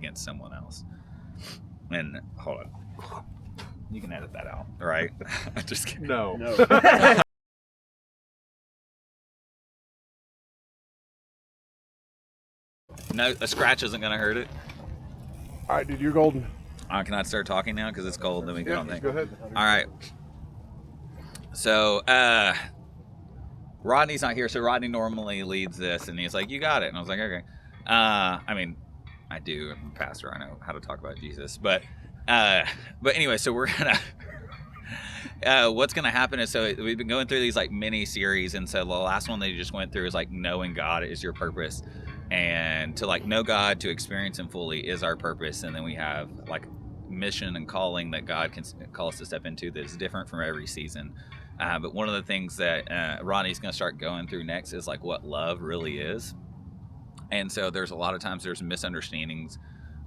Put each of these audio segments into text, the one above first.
against someone else. And hold on. You can edit that out, right? I'm just kidding. No. No, a scratch isn't going to hurt it. All right, dude, you're golden. Can I start talking now? Because it's cold. Then we get on thing. Go ahead. All right. So, Rodney's not here. So Rodney normally leads this, and he's like, "You got it." And I was like, "Okay." I mean, I do. I'm a pastor. I know how to talk about Jesus. But anyway, so we're gonna. What's gonna happen is, so we've been going through these like mini series, and so the last one they just went through is like knowing God is your purpose, and to like know God, to experience Him fully is our purpose, and then we have like mission and calling that God can call us to step into that's different from every season. But one of the things that Ronnie's going to start going through next is like what love really is. And so there's a lot of times there's misunderstandings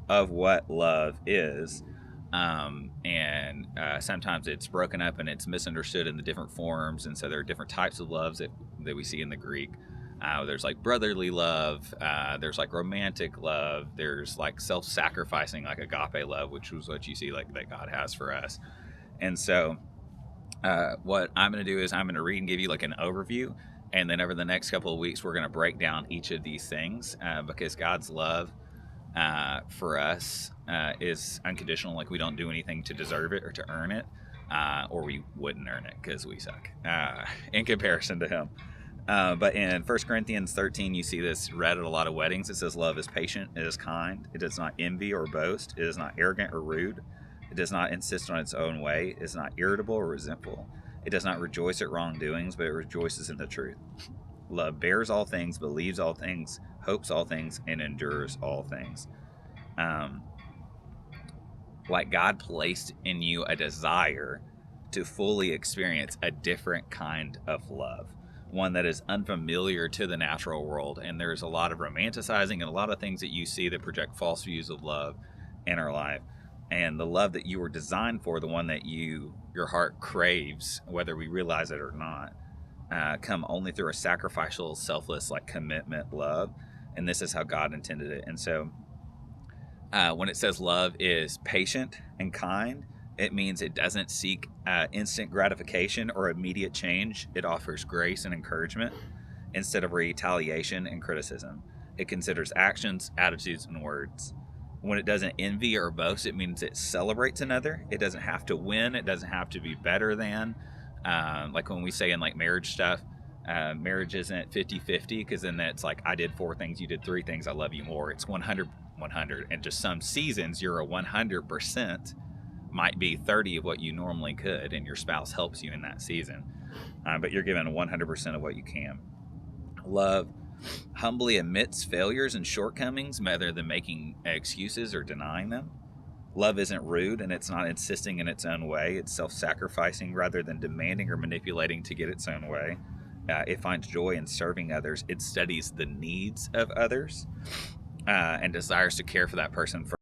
of what love is. And sometimes it's broken up and it's misunderstood in the different forms. And so there are different types of loves that we see in the Greek. There's like brotherly love. There's like romantic love. There's like self-sacrificing, like agape love, which was what you see like that God has for us. And so what I'm going to do is I'm going to read and give you like an overview. And then over the next couple of weeks, we're going to break down each of these things because God's love for us is unconditional. Like we don't do anything to deserve it or to earn it, or we wouldn't earn it because we suck in comparison to Him. But in 1 Corinthians 13, you see this read at a lot of weddings. It says, "Love is patient, it is kind, it does not envy or boast, it is not arrogant or rude. It does not insist on its own way. It is not irritable or resentful. It does not rejoice at wrongdoings, but it rejoices in the truth. Love bears all things, believes all things, hopes all things, and endures all things." Like God placed in you a desire to fully experience a different kind of love, one that is unfamiliar to the natural world. And there's a lot of romanticizing and a lot of things that you see that project false views of love in our life. And the love that you were designed for, the one that your heart craves, whether we realize it or not, come only through a sacrificial, selfless, like commitment love. And this is how God intended it. And so when it says love is patient and kind, it means it doesn't seek instant gratification or immediate change. It offers grace and encouragement instead of retaliation and criticism. It considers actions, attitudes, and words. When it doesn't envy or boast, it means it celebrates another. It doesn't have to win. It doesn't have to be better than. Like when we say in like marriage stuff, marriage isn't 50-50 because then that's like I did 4 things, you did 3 things, I love you more. It's 100. And just some seasons you're a 100%, might be 30 of what you normally could, and your spouse helps you in that season. But you're given 100% of what you can. Love humbly admits failures and shortcomings rather than making excuses or denying them. Love isn't rude, and it's not insisting in its own way. It's self-sacrificing rather than demanding or manipulating to get its own way. It finds joy in serving others. It studies the needs of others and desires to care for that person first.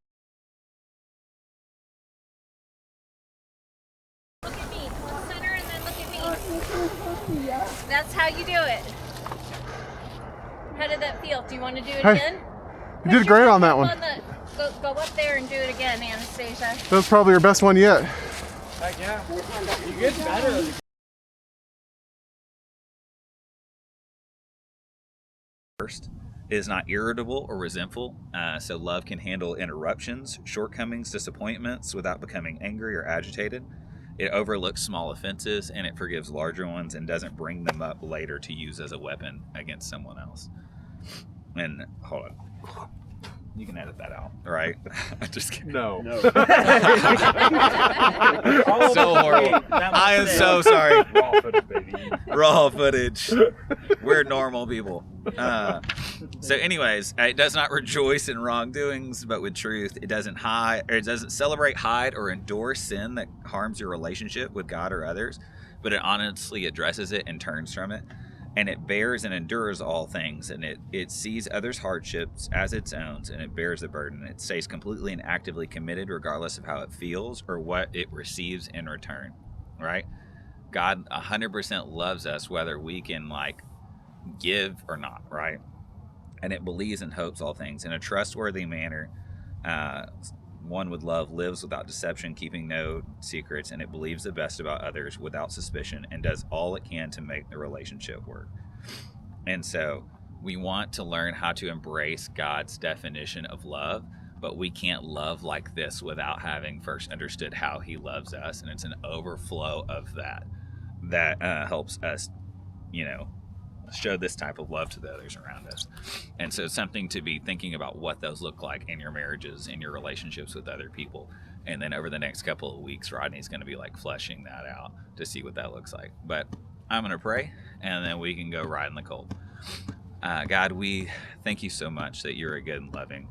Look at me. Center and then look at me. That's how you do it. How did that feel? Do you want to do it again? You did great on that one. Go up there and do it again, Anastasia. That was probably your best one yet. Heck yeah. You get better. First, it is not irritable or resentful, so love can handle interruptions, shortcomings, disappointments without becoming angry or agitated. It overlooks small offenses and it forgives larger ones and doesn't bring them up later to use as a weapon against someone else. And hold on. You can edit that out, right? I'm just kidding. No. So horrible. I am so sorry. Raw footage, baby. Raw footage. We're normal people. So anyways, it does not rejoice in wrongdoings, but with truth. It doesn't celebrate, hide, or endorse sin that harms your relationship with God or others, but it honestly addresses it and turns from it. And it bears and endures all things, and it sees others' hardships as its own, and it bears the burden. It stays completely and actively committed regardless of how it feels or what it receives in return, right? God 100% loves us whether we can like give or not, right? And it believes and hopes all things in a trustworthy manner. One with love lives without deception, keeping no secrets, and it believes the best about others without suspicion and does all it can to make the relationship work. And so we want to learn how to embrace God's definition of love, but we can't love like this without having first understood how he loves us. And it's an overflow of that helps us, show this type of love to the others around us. And so something to be thinking about what those look like in your marriages, in your relationships with other people. And then over the next couple of weeks, Rodney's going to be like fleshing that out to see what that looks like. But I'm going to pray, and then we can go ride in the cold. God, we thank you so much that you're a good and loving.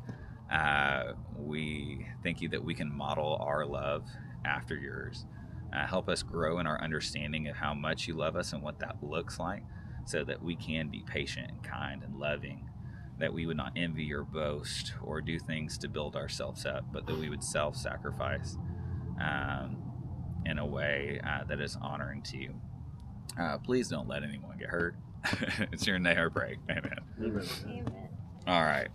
We thank you that we can model our love after yours. Help us grow in our understanding of how much you love us and what that looks like, so that we can be patient and kind and loving, that we would not envy or boast or do things to build ourselves up, but that we would self-sacrifice in a way that is honoring to you. Please don't let anyone get hurt. It's your name I pray. Amen. Amen. Amen. All right.